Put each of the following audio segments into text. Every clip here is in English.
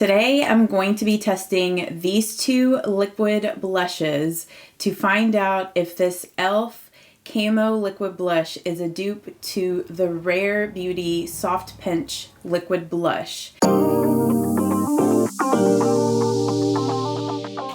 Today I'm going to be testing these two liquid blushes to find out if this e.l.f. Camo Liquid Blush is a dupe to the Rare Beauty Soft Pinch Liquid Blush.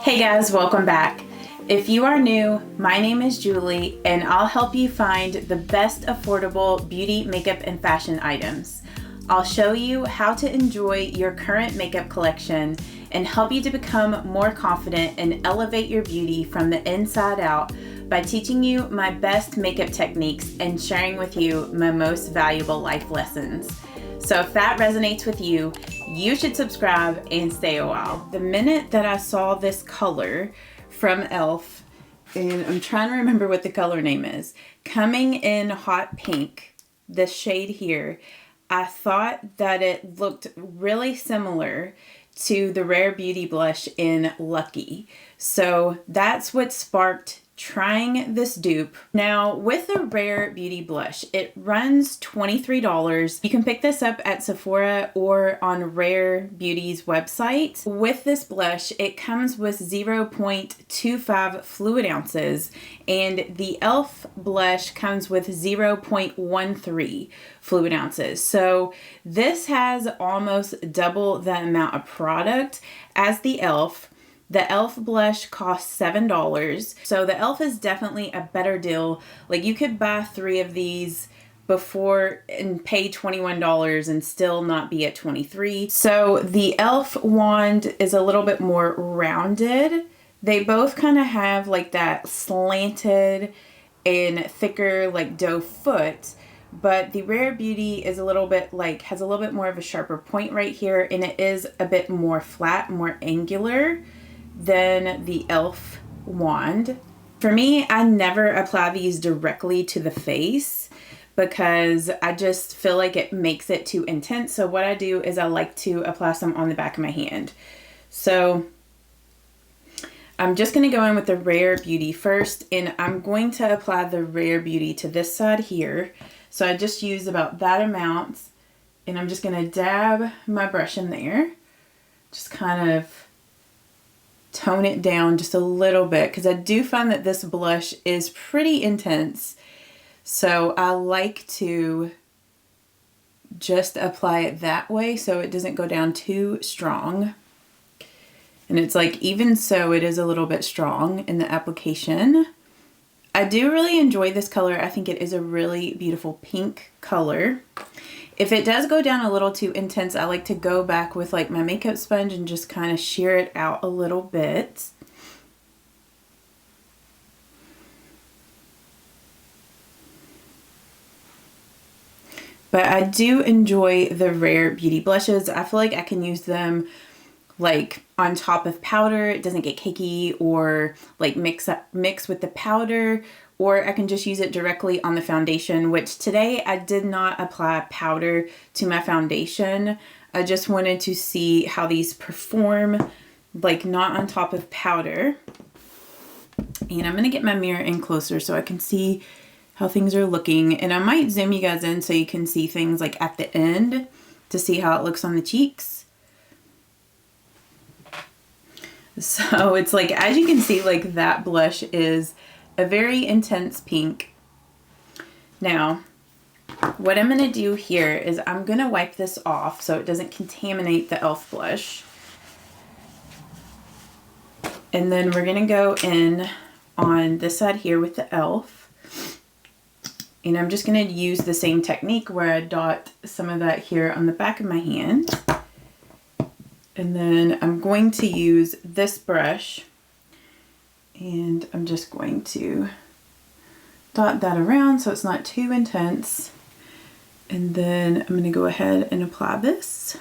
Hey guys, welcome back. If you are new, my name is Julie and I'll help you find the best affordable beauty, makeup, and fashion items. I'll show you how to enjoy your current makeup collection and help you to become more confident and elevate your beauty from the inside out by teaching you my best makeup techniques and sharing with you my most valuable life lessons. So if that resonates with you, you should subscribe and stay a while. The minute that I saw this color from e.l.f., and I'm trying to remember what the color name is, coming in hot pink, this shade here, I thought that it looked really similar to the Rare Beauty blush in Lucky. So that's what sparked trying this dupe. Now with the Rare Beauty blush, it runs $23. You can pick this up at Sephora or on Rare Beauty's website. With this blush, it comes with 0.25 fluid ounces and the e.l.f. blush comes with 0.13 fluid ounces. So this has almost double the amount of product as the e.l.f. The e.l.f. blush costs $7, so the e.l.f. is definitely a better deal. Like you could buy 3 of these before and pay $21 and still not be at $23. So the e.l.f. wand is a little bit more rounded. They both kind of have like that slanted and thicker like doe foot, but the Rare Beauty is a little bit like, has a little bit more of a sharper point right here, and it is a bit more flat, more angular than the e.l.f. wand. For me, I never apply these directly to the face because I just feel like it makes it too intense. So what I do is I like to apply some on the back of my hand. So I'm just going to go in with the Rare Beauty first, and I'm going to apply the Rare Beauty to this side here. So I just use about that amount, and I'm just going to dab my brush in there. Just kind of tone it down just a little bit because I do find that this blush is pretty intense. So I like to just apply it that way so it doesn't go down too strong. And it's like, even so, it is a little bit strong in the application. I do really enjoy this color. I think it is a really beautiful pink color. If it does go down a little too intense, I like to go back with like my makeup sponge and just kind of shear it out a little bit. But I do enjoy the Rare Beauty blushes. I feel like I can use them like on top of powder. It doesn't get cakey or like mix with the powder, or I can just use it directly on the foundation, which today I did not apply powder to my foundation. I just wanted to see how these perform, like not on top of powder. And I'm going to get my mirror in closer so I can see how things are looking. And I might zoom you guys in so you can see things like at the end to see how it looks on the cheeks. So it's like, as you can see, like that blush is a very intense pink. Now, what I'm going to do here is I'm going to wipe this off so it doesn't contaminate the e.l.f. blush. And then we're going to go in on this side here with the e.l.f. And I'm just going to use the same technique where I dot some of that here on the back of my hand. And then I'm going to use this brush and I'm just going to dot that around so it's not too intense. And then I'm going to go ahead and apply this.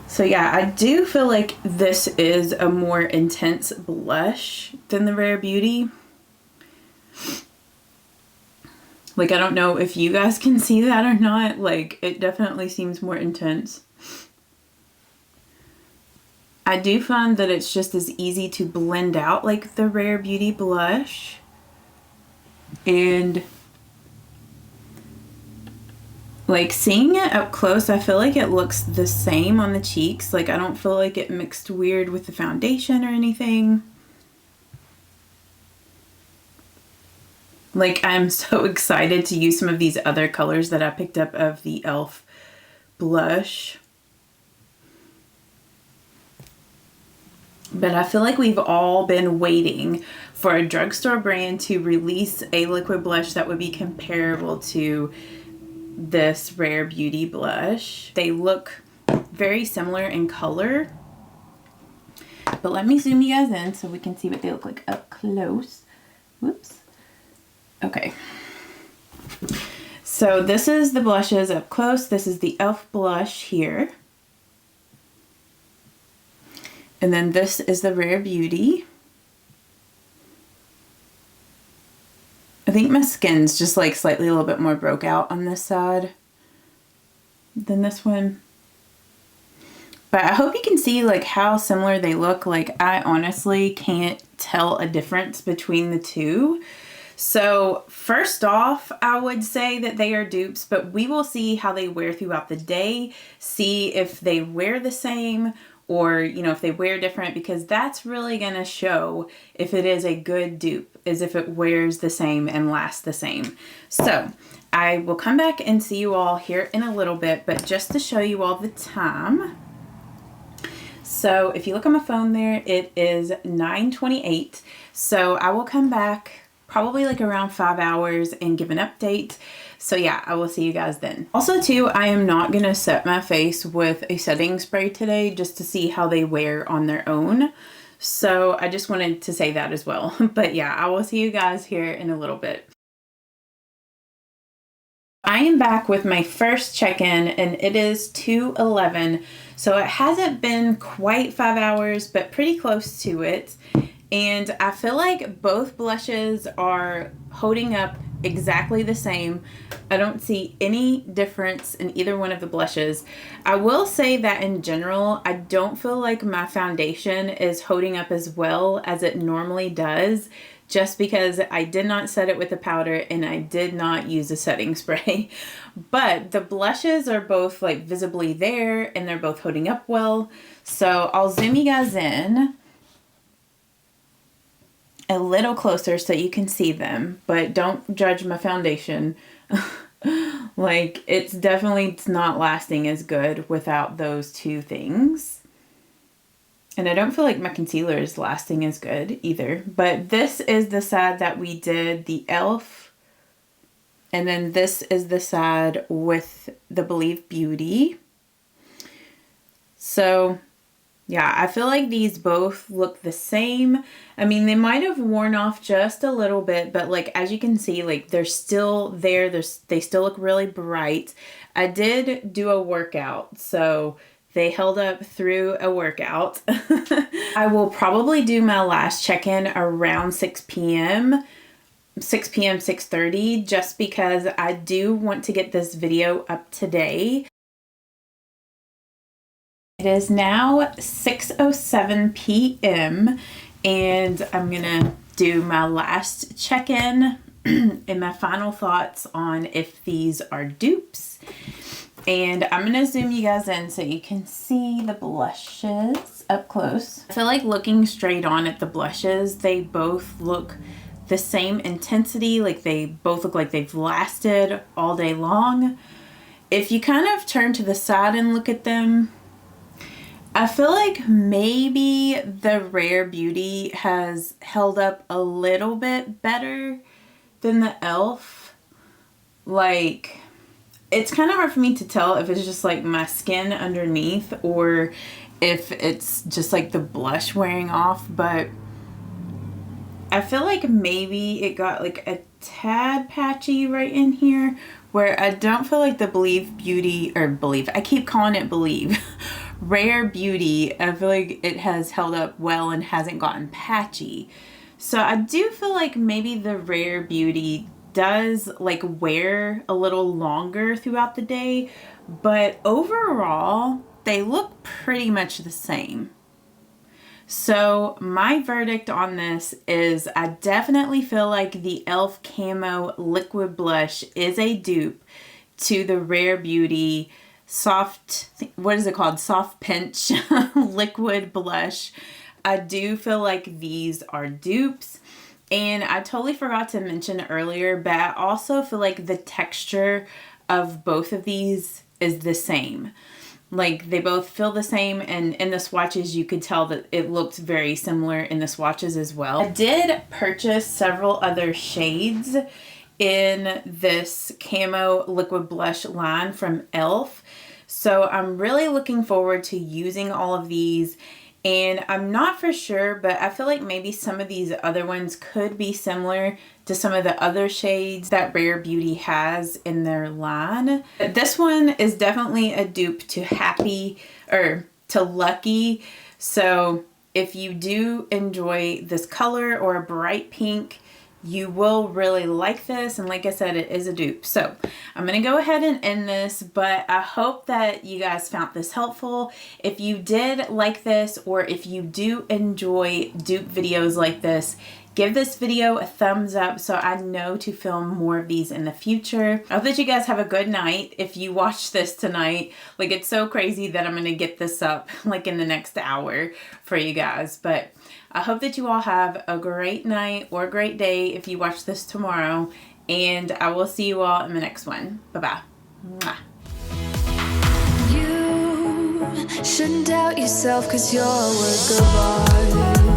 So yeah, I do feel like this is a more intense blush than the Rare Beauty. Like, I don't know if you guys can see that or not. Like, it definitely seems more intense. I do find that it's just as easy to blend out like the Rare Beauty blush. And like seeing it up close, I feel like it looks the same on the cheeks. Like I don't feel like it mixed weird with the foundation or anything. Like I'm so excited to use some of these other colors that I picked up of the e.l.f. blush. But I feel like we've all been waiting for a drugstore brand to release a liquid blush that would be comparable to this Rare Beauty blush. They look very similar in color. But let me zoom you guys in so we can see what they look like up close. Whoops. Okay. So this is the blushes up close. This is the e.l.f. blush here. And then this is the Rare Beauty. I think my skin's just like slightly a little bit more broke out on this side than this one. But I hope you can see like how similar they look. Like I honestly can't tell a difference between the two. So first off, I would say that they are dupes, but we will see how they wear throughout the day, see if they wear the same or, you know, if they wear different, because that's really going to show if it is a good dupe, is if it wears the same and lasts the same. So I will come back and see you all here in a little bit, but just to show you all the time. So if you look on my phone there, it is 9:28. So I will come back probably like around 5 hours and give an update. So yeah, I will see you guys then. Also too, I am not going to set my face with a setting spray today just to see how they wear on their own. So I just wanted to say that as well. But yeah, I will see you guys here in a little bit. I am back with my first check-in and it is 2:11. So it hasn't been quite 5 hours, but pretty close to it. And I feel like both blushes are holding up exactly the same. I don't see any difference in either one of the blushes. I will say that in general, I don't feel like my foundation is holding up as well as it normally does, just because I did not set it with a powder and I did not use a setting spray. But the blushes are both like visibly there and they're both holding up well. So I'll zoom you guys in a little closer so you can see them, but don't judge my foundation. Like it's not lasting as good without those two things. And I don't feel like my concealer is lasting as good either. But this is the side that we did the e.l.f. And then this is the side with the Believe Beauty. So yeah, I feel like these both look the same. I mean, they might have worn off just a little bit, but like, as you can see, like they're still there. They still look really bright. I did do a workout, so they held up through a workout. I will probably do my last check-in around 6 p.m., 6:30, just because I do want to get this video up today. It is now 6:07 p.m. and I'm gonna do my last check-in and my final thoughts on if these are dupes. And I'm gonna zoom you guys in so you can see the blushes up close. I feel like looking straight on at the blushes, they both look the same intensity. Like they both look like they've lasted all day long. If you kind of turn to the side and look at them, I feel like maybe the Rare Beauty has held up a little bit better than the e.l.f. Like, it's kind of hard for me to tell if it's just like my skin underneath or if it's just like the blush wearing off, but I feel like maybe it got like a tad patchy right in here where I don't feel like the Believe Beauty, or Believe, I keep calling it Believe. Rare Beauty, I feel like it has held up well and hasn't gotten patchy. So I do feel like maybe the Rare Beauty does like wear a little longer throughout the day, but overall they look pretty much the same. So my verdict on this is I definitely feel like the e.l.f. Camo Liquid Blush is a dupe to the Rare Beauty soft, what is it called? Soft Pinch Liquid Blush. I do feel like these are dupes. And I totally forgot to mention earlier, but I also feel like the texture of both of these is the same. Like they both feel the same, and in the swatches you could tell that it looked very similar in the swatches as well. I did purchase several other shades in this Camo Liquid Blush line from e.l.f. So I'm really looking forward to using all of these. And I'm not for sure, but I feel like maybe some of these other ones could be similar to some of the other shades that Rare Beauty has in their line. This one is definitely a dupe to Happy, or to Lucky. So if you do enjoy this color or a bright pink, you will really like this. And like I said, it is a dupe. So I'm going to go ahead and end this, but I hope that you guys found this helpful. If you did like this, or if you do enjoy dupe videos like this, give this video a thumbs up so I know to film more of these in the future. I hope that you guys have a good night if you watch this tonight. Like, it's so crazy that I'm going to get this up like in the next hour for you guys. But I hope that you all have a great night or a great day if you watch this tomorrow. And I will see you all in the next one. Bye-bye. Mwah. You shouldn't doubt yourself, 'cause you're a work of art.